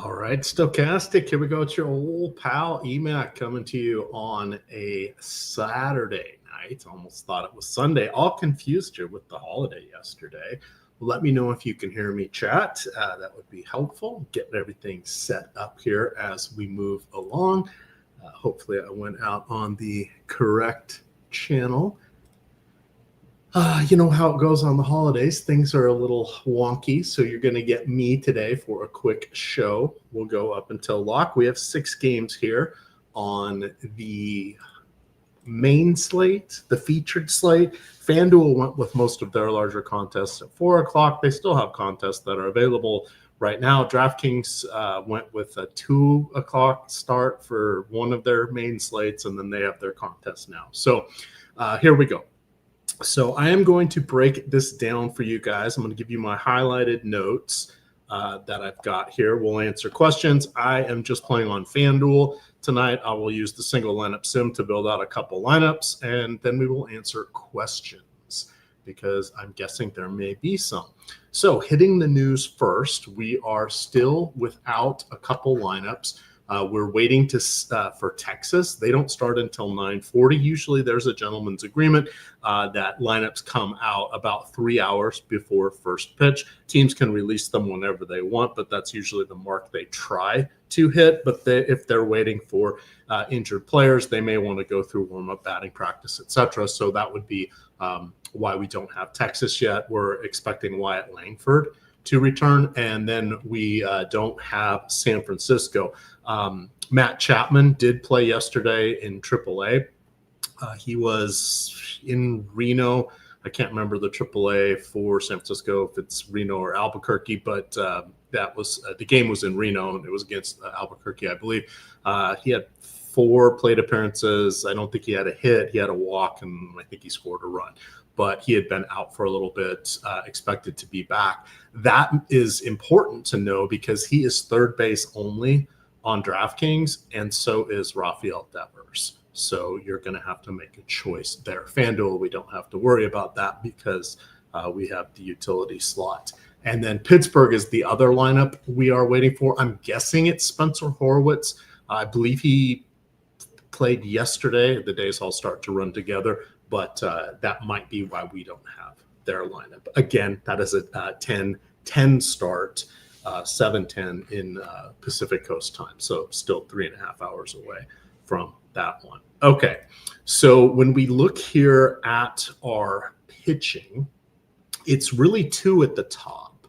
All right, Stokastic, here we go. It's your old pal EMAC coming to you on a Saturday night. Almost thought it was Sunday. All confused here with the holiday yesterday. Let me know if you can hear me chat. That would be helpful. Getting everything set up here as we move along. Hopefully I went out on the correct channel. You know how it goes on the holidays. Things are a little wonky, so you're going to get me today for a quick show. We'll go up until lock. We have 6 games here on the main slate, the featured slate. FanDuel went with most of their larger contests at 4 o'clock. They still have contests that are available right now. DraftKings went with a 2 o'clock start for one of their main slates, and then they have their contest now. So here we go. So I am going to break this down for you guys. I'm going to give you my highlighted notes that I've got here. We'll answer questions. I am just playing on FanDuel. Tonight, I will use the single lineup sim to build out a couple lineups, and then we will answer questions because I'm guessing there may be some. So hitting the news first, we are still without a couple lineups. We're waiting for Texas. They don't start until 9:40. Usually there's a gentleman's agreement that lineups come out about 3 hours before first pitch. Teams can release them whenever they want, but that's usually the mark they try to hit. But if they're waiting for injured players, they may want to go through warm-up, batting practice, etc. So that would be why we don't have Texas yet. We're expecting Wyatt Langford to return, and then we don't have San Francisco. Matt Chapman did play yesterday in AAA. He was in Reno. I can't remember the AAA for San Francisco, if it's Reno or Albuquerque, but that was the game was in Reno, and it was against Albuquerque, I believe. He had 4 plate appearances. I don't think he had a hit. He had a walk, and I think he scored a run. But he had been out for a little bit, expected to be back. That is important to know because he is third base only on DraftKings, and so is Rafael Devers. So you're going to have to make a choice there. FanDuel, we don't have to worry about that because we have the utility slot. And then Pittsburgh is the other lineup we are waiting for. I'm guessing it's Spencer Horwitz. I believe he played yesterday. The days all start to run together. But that might be why we don't have their lineup. Again, that is a 10-10 start, 7:10 in Pacific Coast time. So still 3.5 hours away from that one. Okay, so when we look here at our pitching, it's really 2 at the top.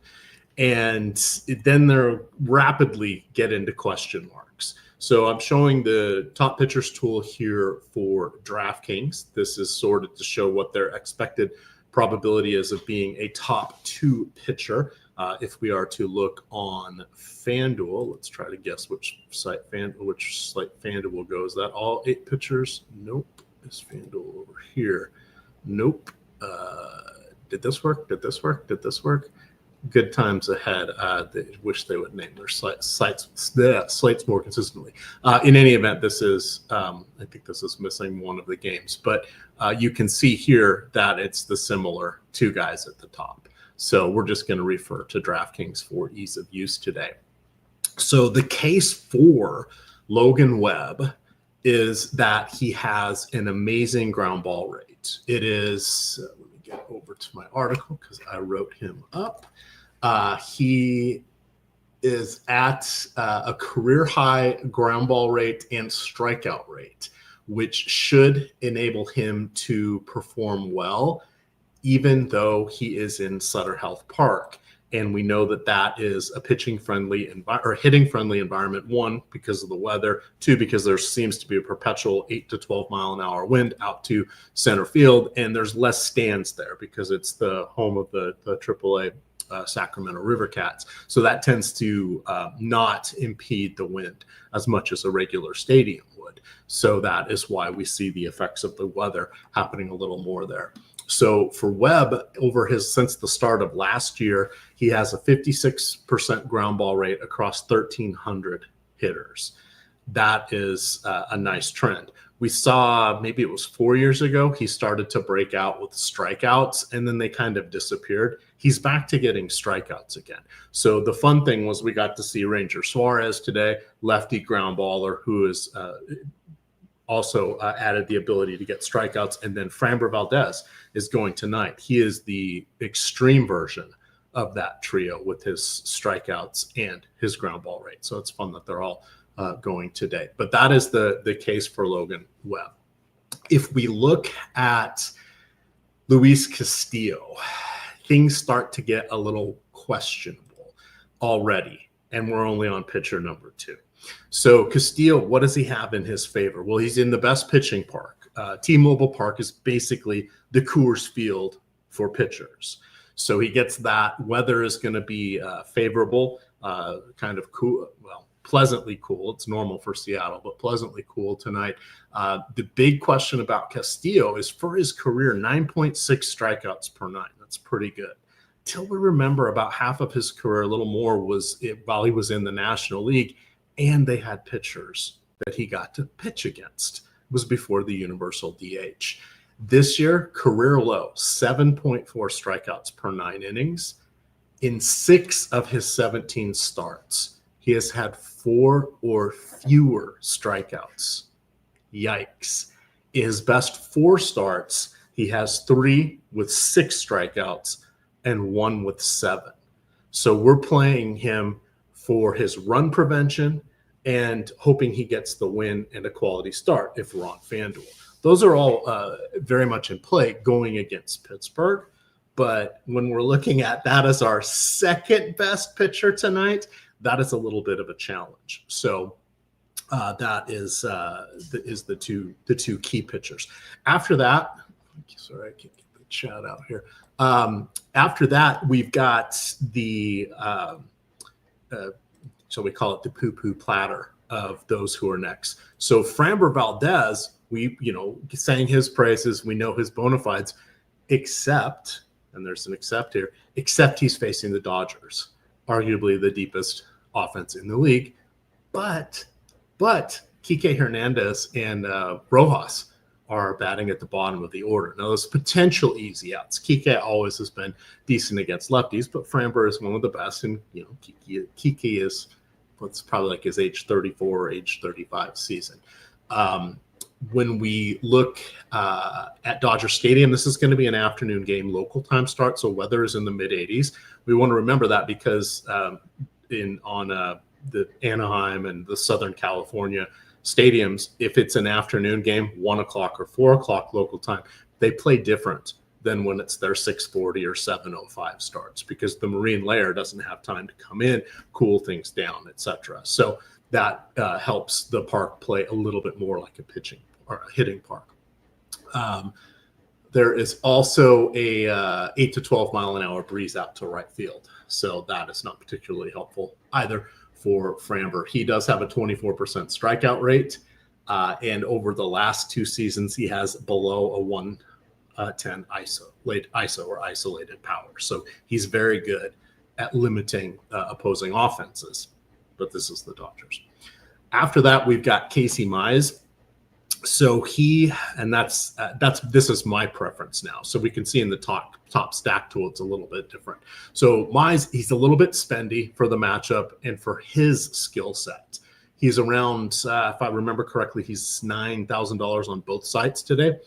And then they're rapidly get into question marks. So I'm showing the top pitchers tool here for DraftKings. This is sorted to show what their expected probability is of being a top 2 pitcher. If we are to look on FanDuel, let's try to guess which slate FanDuel goes. That all 8 pitchers? Nope. Is FanDuel over here? Nope. Did this work? Did this work? Did this work? Good times ahead. They wish they would name their slates more consistently. In any event, this is, I think this is missing one of the games, but you can see here that it's the similar 2 guys at the top. So we're just going to refer to DraftKings for ease of use today. So the case for Logan Webb is that he has an amazing ground ball rate. It is, let me get over to my article because I wrote him up. He is at a career high ground ball rate and strikeout rate, which should enable him to perform well, even though he is in Sutter Health Park. And we know that that is a pitching friendly or hitting friendly environment. 1, because of the weather. 2, because there seems to be a perpetual 8 to 12 mile an hour wind out to center field. And there's less stands there because it's the home of the AAA Sacramento River Cats. So that tends to not impede the wind as much as a regular stadium would. So that is why we see the effects of the weather happening a little more there. So for Webb, since the start of last year, he has a 56% ground ball rate across 1,300 hitters. That is a nice trend. We saw, maybe it was 4 years ago, he started to break out with strikeouts, and then they kind of disappeared. he's back to getting strikeouts again. So the fun thing was we got to see Ranger Suarez today, lefty ground baller, who is also added the ability to get strikeouts. And then Framber Valdez is going tonight. He is the extreme version of that trio with his strikeouts and his ground ball rate. So it's fun that they're all going today. But that is the case for Logan Webb. If we look at Luis Castillo, things start to get a little questionable already, and we're only on pitcher number 2. So Castillo, what does he have in his favor? Well, he's in the best pitching park. T-Mobile Park is basically the Coors Field for pitchers. So he gets that. Weather is going to be favorable, kind of cool, well, pleasantly cool. It's normal for Seattle, but pleasantly cool tonight. The big question about Castillo is for his career, 9.6 strikeouts per 9. That's pretty good. Till we remember, about half of his career, a little more, was while he was in the National League, and they had pitchers that he got to pitch against. It was before the universal DH. This year, career low, 7.4 strikeouts per 9 innings. In 6 of his 17 starts, he has had 4 or fewer strikeouts. Yikes. In his best 4 starts, he has 3 with 6 strikeouts and 1 with 7. So we're playing him for his run prevention and hoping he gets the win and a quality start if we're on FanDuel. Those are all very much in play going against Pittsburgh. But when we're looking at that as our second best pitcher tonight, that is a little bit of a challenge. So that is the two key pitchers. After that, sorry, I can't get the chat out here. After that, we've got the shall we call it the poo-poo platter of those who are next. So Framber Valdez, we sang his praises, we know his bona fides, except, and there's an except here, except he's facing the Dodgers, arguably the deepest offense in the league. But Kike Hernandez and Rojas are batting at the bottom of the order. Now, those potential easy outs. Kike always has been decent against lefties, but Framber is one of the best. And, Kike is what's probably like his age 34 or age 35 season. When we look at Dodger Stadium, this is going to be an afternoon game, local time start, so weather is in the mid-80s. We want to remember that because on the Anaheim and the Southern California stadiums, if it's an afternoon game, 1 o'clock or 4 o'clock local time, they play different than when it's their 6:40 or 7:05 starts, because the marine layer doesn't have time to come in, cool things down, etc. So that helps the park play a little bit more like a pitching or a hitting park. There is also a 8 to 12 mile an hour breeze out to right field, so that is not particularly helpful either for Framber. He does have a 24% strikeout rate, and over the last 2 seasons, he has below a 110 ISO or isolated power. So he's very good at limiting opposing offenses. But this is the Dodgers. After that, we've got Casey Mize. So this is my preference now. So we can see in the top stack tool, it's a little bit different. So Mize, he's a little bit spendy for the matchup and for his skill set. He's around, if I remember correctly, he's $9,000 on both sites today,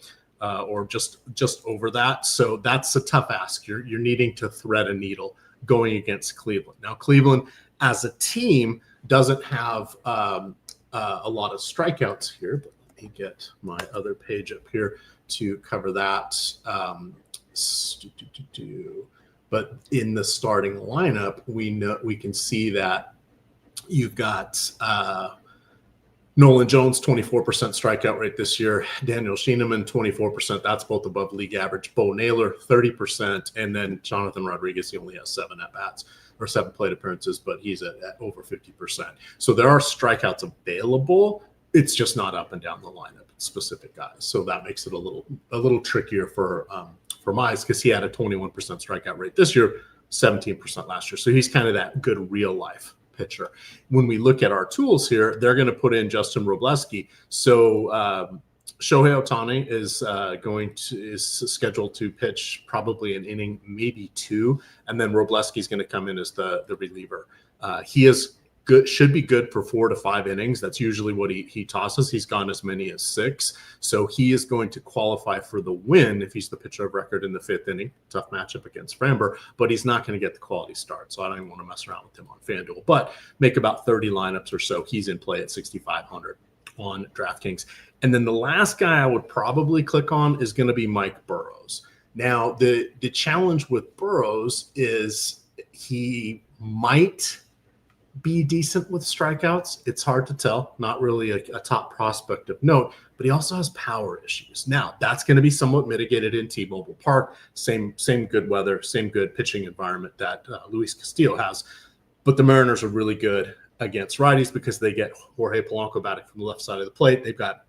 or just over that. So that's a tough ask. You're needing to thread a needle going against Cleveland. Now, Cleveland as a team doesn't have a lot of strikeouts here, but let me get my other page up here to cover that. But in the starting lineup, we can see that you've got Nolan Jones, 24% strikeout rate this year. Daniel Schienemann, 24%. That's both above league average. Bo Naylor, 30%. And then Jonathan Rodriguez, he only has 7 at-bats or 7 plate appearances, but he's at over 50%. So there are strikeouts available. It's just not up and down the lineup, specific guys. So that makes it a little trickier for Mize, because he had a 21% strikeout rate this year, 17% last year. So he's kind of that good real life pitcher. When we look at our tools here, they're going to put in Justin Robleski. So Shohei Ohtani is scheduled to pitch probably an inning, maybe two, and then Robleski's going to come in as the reliever. He is good, should be good for 4 to 5 innings. That's usually what he tosses. He's gone as many as 6, so he is going to qualify for the win if he's the pitcher of record in the 5th inning. Tough matchup against Framber, but he's not going to get the quality start, so I don't even want to mess around with him on FanDuel. But make about 30 lineups or so. He's in play at 6,500 on DraftKings. And then the last guy I would probably click on is going to be Mike Burrows. Now, the challenge with Burrows is he might be decent with strikeouts. It's hard to tell. Not really a top prospect of note, but he also has power issues. Now, that's going to be somewhat mitigated in T-Mobile Park. Same good weather, same good pitching environment that Luis Castillo has. But the Mariners are really good against righties because they get Jorge Polanco batting from the left side of the plate. They've got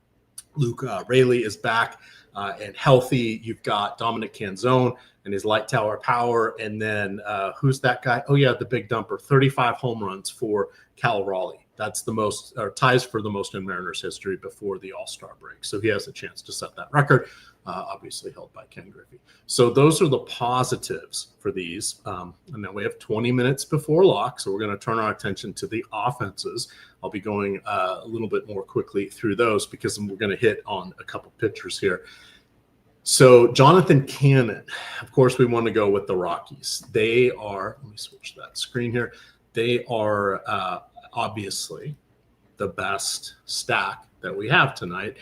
Luke Raley is back and healthy. You've got Dominic Canzone and his light tower power. And then who's that guy? Oh, yeah, the big dumper. 35 home runs for Cal Raleigh. That's the most, or ties for the most in Mariners history before the All-Star break. So he has a chance to set that record, obviously held by Ken Griffey. So those are the positives for these. And then we have 20 minutes before lock. So we're going to turn our attention to the offenses. I'll be going a little bit more quickly through those because we're going to hit on a couple pitchers here. So Jonathan Cannon, of course, we want to go with the Rockies. They are, let me switch that screen here. They are obviously the best stack that we have tonight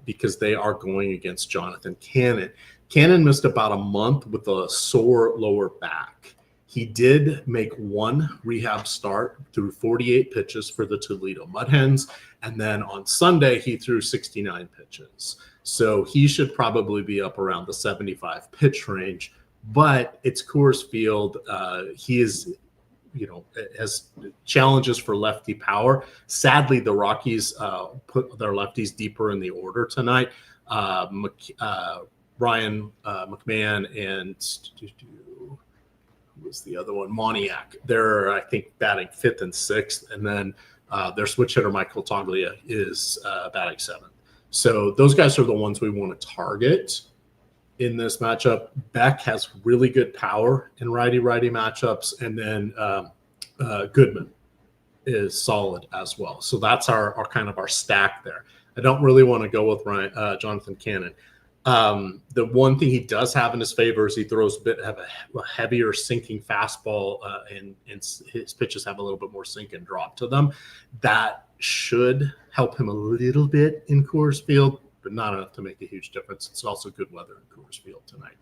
because they are going against Jonathan Cannon. Cannon missed about a month with a sore lower back. He did make one rehab start through 48 pitches for the Toledo Mud Hens. And then on Sunday, he threw 69 pitches. So he should probably be up around the 75 pitch range, but it's Coors Field. He is, has challenges for lefty power. Sadly, the Rockies put their lefties deeper in the order tonight. Ryan McMahon and who was the other one? Moniak. They're, I think, batting 5th and 6th. And then their switch hitter, Michael Toglia, is batting 7th. So those guys are the ones we want to target in this matchup. Beck has really good power in righty-righty matchups. And then Goodman is solid as well. So that's our kind of our stack there. I don't really want to go with Jonathan Cannon. The one thing he does have in his favor is he throws a heavier sinking fastball, and his pitches have a little bit more sink and drop to them. That should help him a little bit in Coors Field, but not enough to make a huge difference. It's also good weather in Coors Field tonight.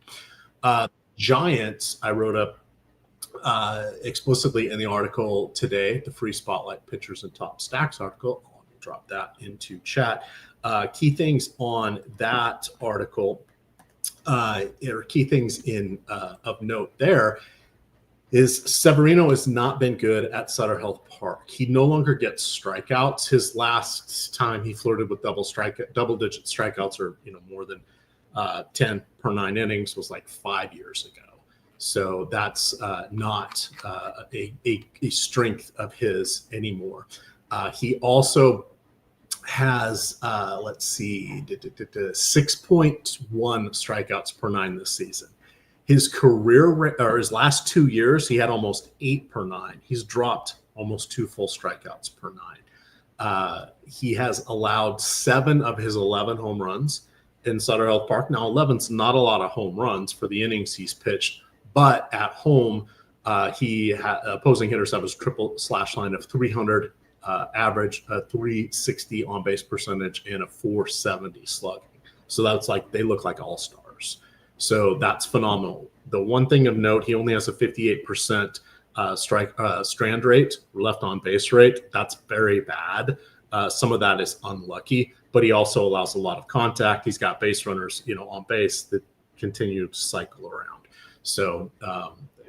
Giants, I wrote up explicitly in the article today, the free spotlight pitchers and top stacks article. I'll drop that into chat. Key things on that article, or key things of note there, is Severino has not been good at Sutter Health Park. He no longer gets strikeouts. His last time he flirted with double-digit strikeouts, or more than 10 per 9 innings, was like 5 years ago. So that's not a strength of his anymore. He also has, 6.1 strikeouts per 9 this season. His career, or his last 2 years, he had almost 8 per 9. He's dropped almost 2 full strikeouts per 9. He has allowed 7 of his 11 home runs in Sutter Health Park. Now, 11's not a lot of home runs for the innings he's pitched, but at home, opposing hitters have his triple slash line of 300. Average a 360 on base percentage and a 470 slugging. So that's they look like all-stars. So that's phenomenal. The one thing of note, he only has a 58% strand rate, left on base rate. That's very bad. Some of that is unlucky, but he also allows a lot of contact. He's got base runners, on base that continue to cycle around. So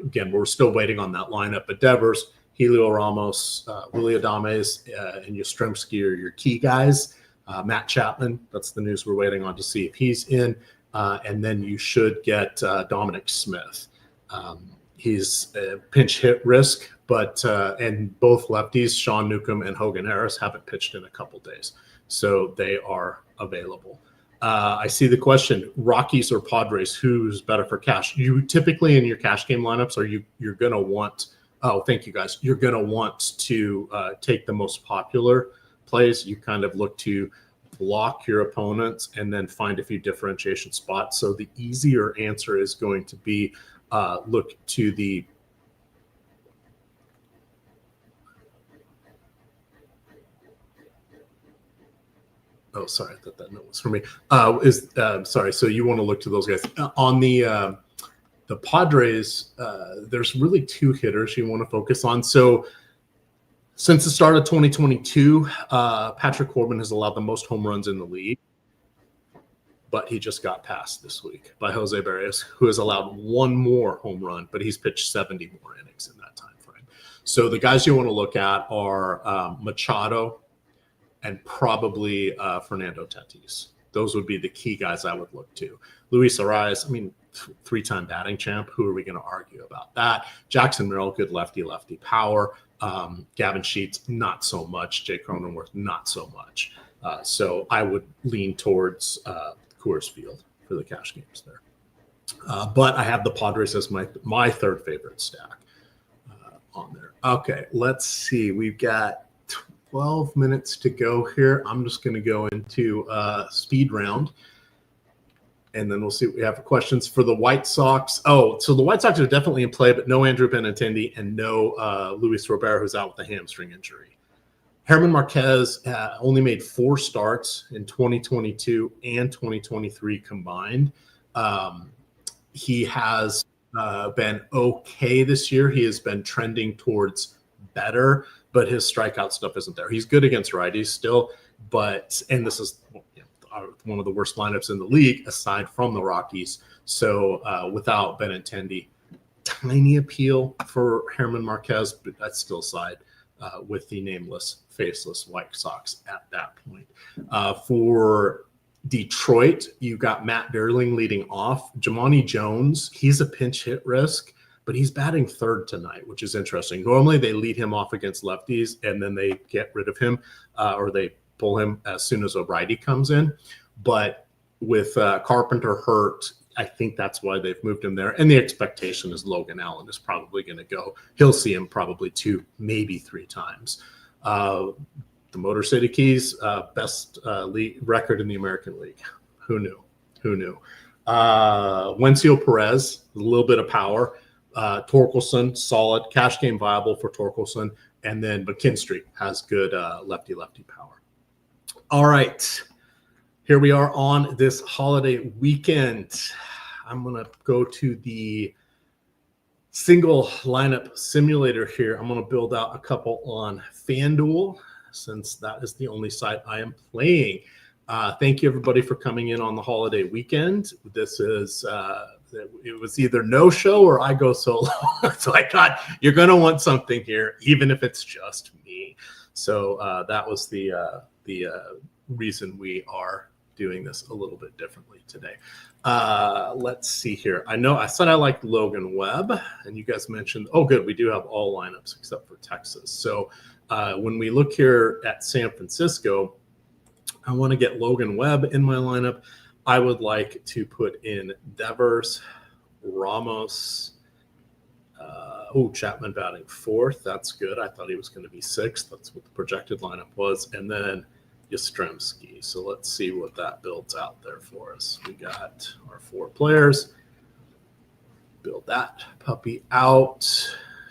again, we're still waiting on that lineup. But Devers, Helio Ramos, Willie Adames, and Yastrzemski are your key guys. Matt Chapman, that's the news we're waiting on to see if he's in. And then you should get Dominic Smith. He's a pinch hit risk, but and both lefties, Sean Newcomb and Hogan Harris, haven't pitched in a couple days. So they are available. I see the question: Rockies or Padres? Who's better for cash? You typically in your cash game lineups, you're going to want. Oh, thank you guys. You're going to want to take the most popular plays. You kind of look to block your opponents and then find a few differentiation spots. So the easier answer is going to be look to the Oh, sorry, I thought that note was for me. Sorry. So you want to look to those guys on the Padres. There's really two hitters you want to focus on. So since the start of 2022, Patrick Corbin has allowed the most home runs in the league, but he just got passed this week by Jose Barrios, who has allowed one more home run, but he's pitched 70 more innings in that time frame. So the guys you want to look at are Machado and probably Fernando Tatis. Those would be the key guys I would look to. Luis Arias, three-time batting champ. Who are we going to argue about that? Jackson Merrill, good lefty power. Gavin Sheets, not so much. Jay Cronenworth, not so much. So I would lean towards Coors Field for the cash games there. But I have the Padres as my third favorite stack on there. Okay, let's see. We've got 12 minutes to go here. I'm just going to go into speed round, and then we'll see what we have for questions for the White Sox. Oh, so the White Sox are definitely in play, but no Andrew Benintendi and no Luis Robert, who's out with a hamstring injury. Herman Marquez only made 4 starts in 2022 and 2023 combined. He has been okay this year. He has been trending towards better, but his strikeout stuff isn't there. He's good against righties still, and this is one of the worst lineups in the league aside from the Rockies. So without Benintendi, tiny appeal for Herman Marquez, but that's still side with the nameless, faceless White Sox at that point. For Detroit, you got Matt Vierling leading off. Jamani Jones, he's a pinch hit risk, but he's batting third tonight, which is interesting. Normally they lead him off against lefties and then they get rid of him or they pull him as soon as a righty comes in. But with Carpenter hurt, I think that's why they've moved him there. And the expectation is Logan Allen is probably going to go. He'll see him probably 2, maybe 3 times. The Motor City Keys, best record in the American League. Who knew? Wencio Perez, a little bit of power. Torkelson, solid. Cash game viable for Torkelson. And then McKinstry has good lefty power. All right. Here we are on this holiday weekend. I'm going to go to the single lineup simulator here. I'm going to build out a couple on FanDuel since that is the only site I am playing. Thank you, everybody, for coming in on the holiday weekend. This is it was either no show or I go solo. So I thought you're going to want something here, even if it's just me. So that was the reason we are doing this a little bit differently today. Let's see here. I said I liked Logan Webb, and you guys mentioned, oh, good, we do have all lineups except for Texas. So when we look here at San Francisco, I want to get Logan Webb in my lineup. I would like to put in Devers, Ramos. Chapman batting 4th. That's good. I thought he was going to be 6th. That's what the projected lineup was. And then Yastrzemski. So let's see what that builds out there for us. We got our 4 players. Build that puppy out.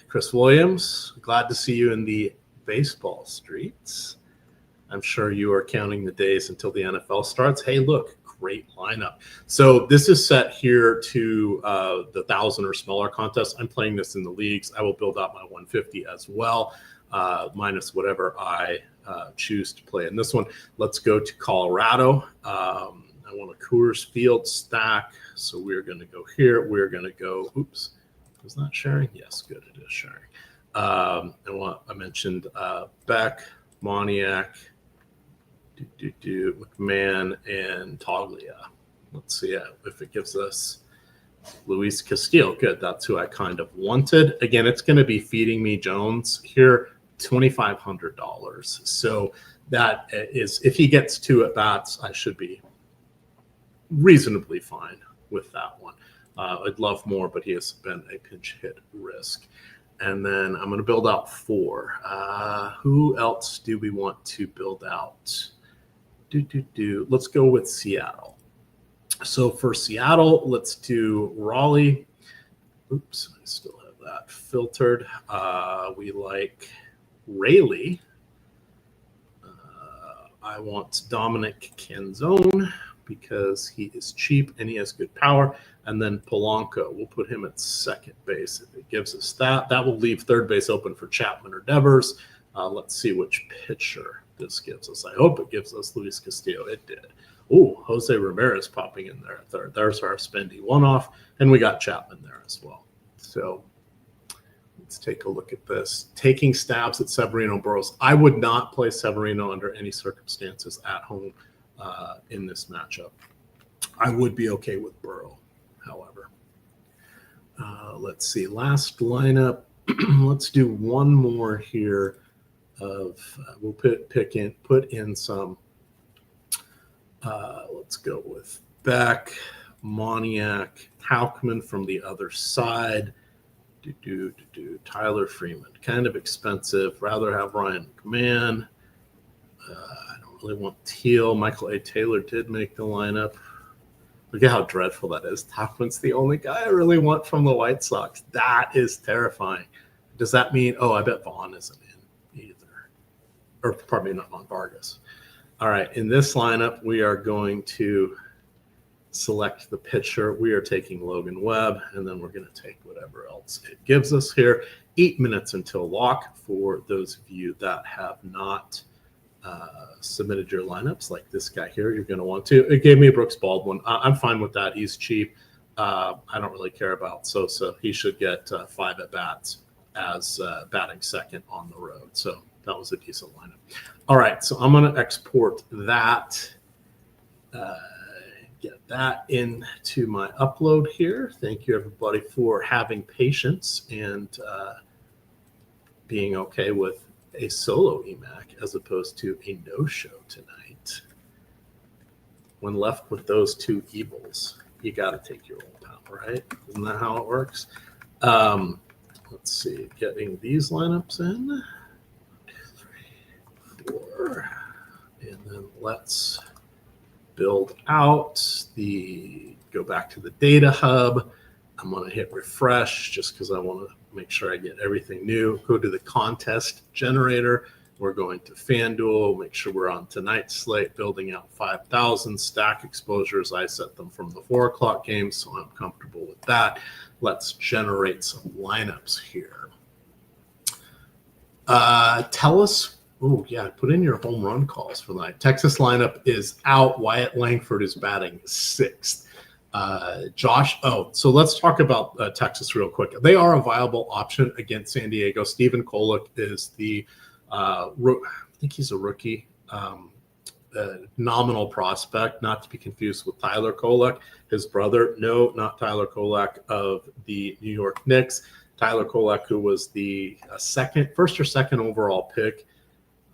Chris Williams, glad to see you in the baseball streets. I'm sure you are counting the days until the NFL starts. Hey, look, great lineup. So this is set here to the 1,000 or smaller contest. I'm playing this in the leagues. I will build out my 150 as well, minus whatever I choose to play in this one. Let's go to Colorado. I want a Coors Field stack. So we're going to go here. We're going to go, oops, is that sharing? Yes, good, it is sharing. I mentioned Beck, Moniak, McMahon, and Toglia. Let's see if it gives us Luis Castillo. Good, that's who I kind of wanted. Again, it's going to be feeding me Jones here, $2,500. So that is, if he gets 2 at bats, I should be reasonably fine with that one. I'd love more, but he has been a pinch hit risk. And then I'm going to build out 4. Who else do we want to build out? Let's go with Seattle. So for Seattle, let's do Raleigh. Oops, I still have that filtered. We like Rayleigh. I want Dominic Canzone because he is cheap and he has good power. And then Polanco, we'll put him at second base. If it gives us that, that will leave third base open for Chapman or Devers. Let's see which pitcher this gives us. I hope it gives us Luis Castillo. It did. Oh, Jose Ramirez popping in there at third. There's our spendy one-off. And we got Chapman there as well. So let's take a look at this. Taking stabs at Severino Burrows. I would not play Severino under any circumstances at home in this matchup. I would be okay with Burrow, however. Let's see. Last lineup. Let's do one more here. We'll put in some. Let's go with Beck, Moniak, Haukman from the other side. Tyler Freeman, kind of expensive. Rather have Ryan McMahon. I don't really want Teal. Michael A. Taylor did make the lineup. Look at how dreadful that is. Haukman's the only guy I really want from the White Sox. That is terrifying. Does that mean, I bet Vaughn isn't in either. Or probably not Vaughn, Vargas. All right, in this lineup, we are going to select the pitcher. We are taking Logan Webb, and then we're going to take whatever else it gives us here. 8 minutes until lock for those of you that have not submitted your lineups, like this guy here. You're going to want to. It gave me Brooks Baldwin. I'm fine with that. He's cheap. I don't really care about Sosa. He should get 5 at-bats as batting second on the road. So that was a decent lineup. All right, so I'm going to export that, get that into my upload here. Thank you, everybody, for having patience and being okay with a solo EMAC as opposed to a no-show tonight. When left with those two evils, you got to take your old pal, right? Isn't that how it works? Let's see, getting these lineups in. 1, 2, 3, 4. And then let's build out go back to the data hub. I'm going to hit refresh just because I want to make sure I get everything new. Go to the contest generator. We're going to FanDuel, make sure we're on tonight's slate, building out 5,000 stack exposures. I set them from the 4 o'clock game, so I'm comfortable with that. Let's generate some lineups here. Tell us, put in your home run calls for the night. Texas lineup is out. Wyatt Langford is batting 6th. So let's talk about Texas real quick. They are a viable option against San Diego. Stephen Kolek is the I think he's a rookie, nominal prospect, not to be confused with Tyler Kolek, his brother. No, not Tyler Kolek of the New York Knicks. Tyler Kolek, who was the first or second overall pick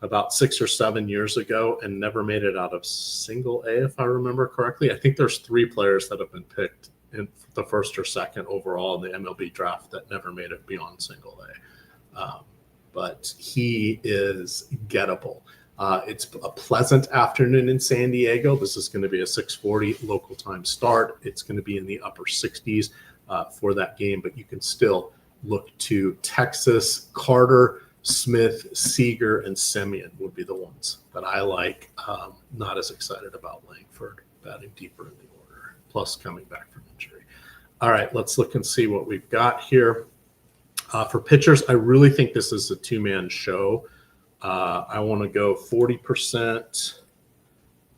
about 6 or 7 years ago and never made it out of single A, if I remember correctly. I think there's 3 players that have been picked in the first or second overall in the MLB draft that never made it beyond single A. But he is gettable. It's a pleasant afternoon in San Diego. This is going to be a 6:40 local time start. It's going to be in the upper 60s for that game, but you can still look to Texas. Carter, Smith, Seager, and Semien would be the ones that I like. Not as excited about Langford batting deeper in the order, plus coming back from injury. All right, let's look and see what we've got here. For pitchers, I really think this is a two-man show. I want to go 40%.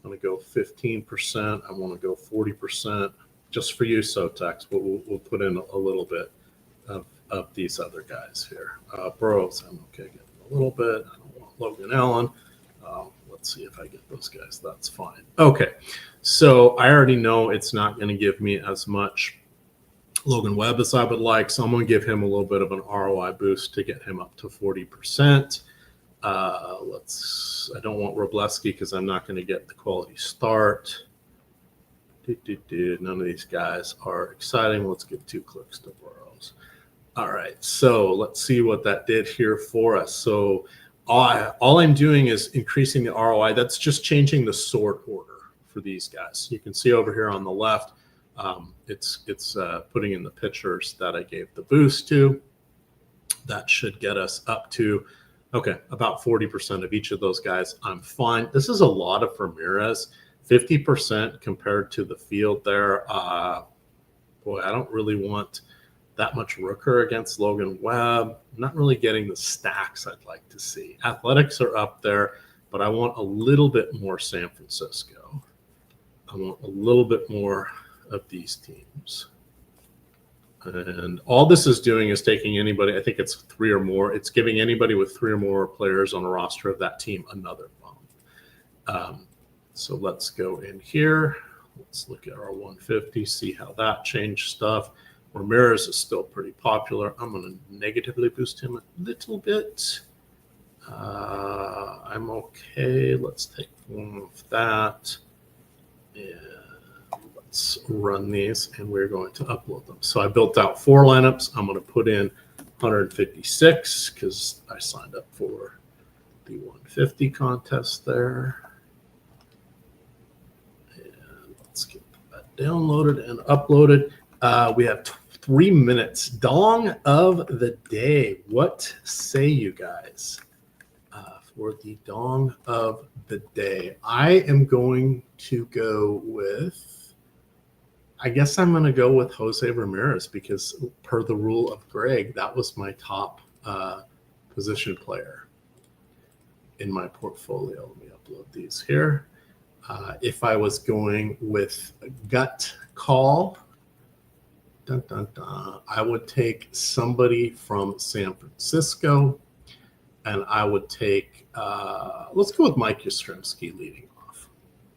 I want to go 15%. I want to go 40%. Just for you, Sotex, we'll put in a little bit of these other guys here. Burrows, I'm okay getting a little bit. I don't want Logan Allen. Let's see if I get those guys. That's fine. Okay, so I already know it's not going to give me as much Logan Webb as I would like, so I'm going to give him a little bit of an ROI boost to get him up to 40%. I don't want Robleski because I'm not going to get the quality start. None of these guys are exciting. Let's get 2 clicks to Burrows. All right, so let's see what that did here for us. So all I'm doing is increasing the ROI. That's just changing the sort order for these guys. You can see over here on the left, it's putting in the pitchers that I gave the boost to. That should get us up to, okay, about 40% of each of those guys. I'm fine. This is a lot of Ramirez, 50% compared to the field there. Boy, I don't really want that much Rooker against Logan Webb. I'm not really getting the stacks I'd like to see. Athletics are up there, but I want a little bit more San Francisco. I want a little bit more of these teams. And all this is doing is taking anybody, I think it's 3 or more. It's giving anybody with 3 or more players on a roster of that team another bump. So let's go in here. Let's look at our 150, see how that changed stuff. Ramirez is still pretty popular. I'm going to negatively boost him a little bit. I'm okay. Let's take one of that. And let's run these, and we're going to upload them. So I built out 4 lineups. I'm going to put in 156 because I signed up for the 150 contest there. And let's get that downloaded and uploaded. We have 3 minutes. Dong of the day. What say you guys for the dong of the day? I am going to go with, I guess I'm going to go with Jose Ramirez because per the rule of Greg, that was my top position player in my portfolio. Let me upload these here. If I was going with gut call, I would take somebody from San Francisco, and I would take, let's go with Mike Yastrzemski leading off.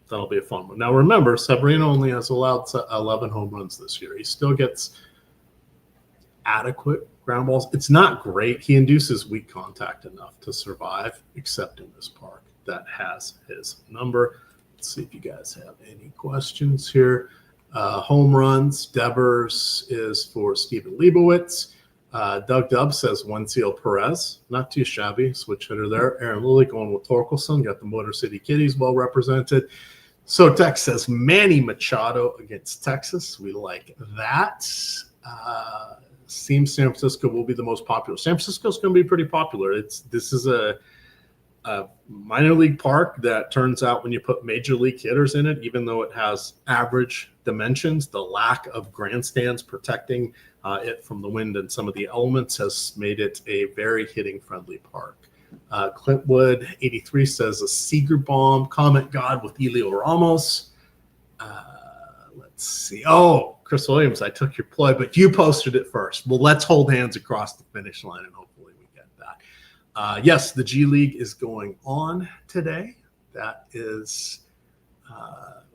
That'll be a fun one. Now, remember, Severino only has allowed 11 home runs this year. He still gets adequate ground balls. It's not great. He induces weak contact enough to survive, except in this park that has his number. Let's see if you guys have any questions here. Home runs, Devers is for Steven Leibowitz. Doug Dubb says Wenzel Perez. Not too shabby. Switch hitter there. Aaron Lilly going with Torkelson. Got the Motor City Kitties well represented. So Tex says Manny Machado against Texas. We like that. Seems San Francisco will be the most popular. San Francisco's going to be pretty popular. This is a minor league park that turns out when you put major league hitters in it, even though it has average dimensions, the lack of grandstands protecting it from the wind and some of the elements has made it a very hitting friendly park. Clintwood 83 says a Seager bomb, Comment God with Elio Ramos. Let's see. Oh, Chris Williams, I took your play, but you posted it first. Well, let's hold hands across the finish line and hopefully we get that. Yes, the G League is going on today. That is,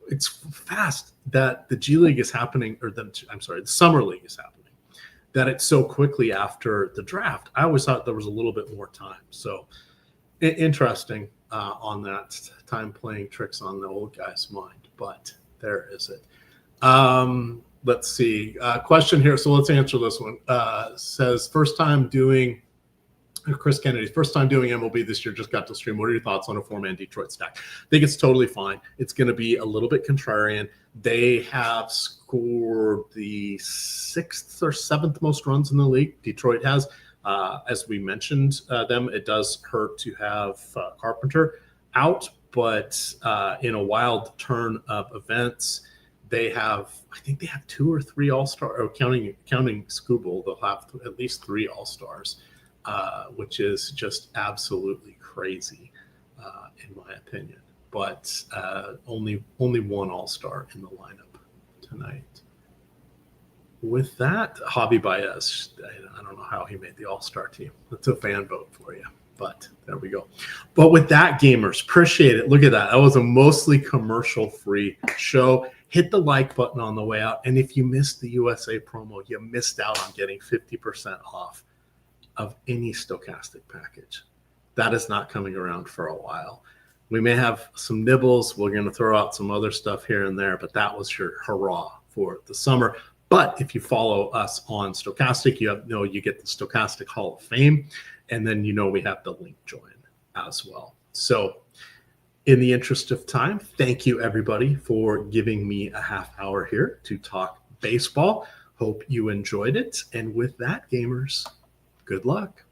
it's fast that the G League is happening, or the Summer League is happening, that it's so quickly after the draft. I always thought there was a little bit more time. So interesting on that, time playing tricks on the old guy's mind, but there is it. Let's see. Question here. So let's answer this one. Says Chris Kennedy's first time doing MLB this year, just got to stream. What are your thoughts on a 4-man Detroit stack? I think it's totally fine. It's going to be a little bit contrarian. They have scored the 6th or 7th most runs in the league. Detroit has. As we mentioned them, it does hurt to have Carpenter out, but in a wild turn of events, I think they have 2 or 3 all-star, or counting Skubal, they'll have at least 3 all-stars. Which is just absolutely crazy, in my opinion. But only 1 all-star in the lineup tonight. With that, Javi Baez, I don't know how he made the all-star team. That's a fan vote for you, but there we go. But with that, gamers, appreciate it. Look at that. That was a mostly commercial-free show. Hit the like button on the way out. And if you missed the USA promo, you missed out on getting 50% off of any Stokastic package. That is not coming around for a while. We may have some nibbles. We're going to throw out some other stuff here and there, but that was your hurrah for the summer. But if you follow us on Stokastic, you get the Stokastic Hall of Fame, and then we have the link join as well. So in the interest of time, thank you everybody for giving me a half hour here to talk baseball. Hope you enjoyed it. And with that, gamers, good luck.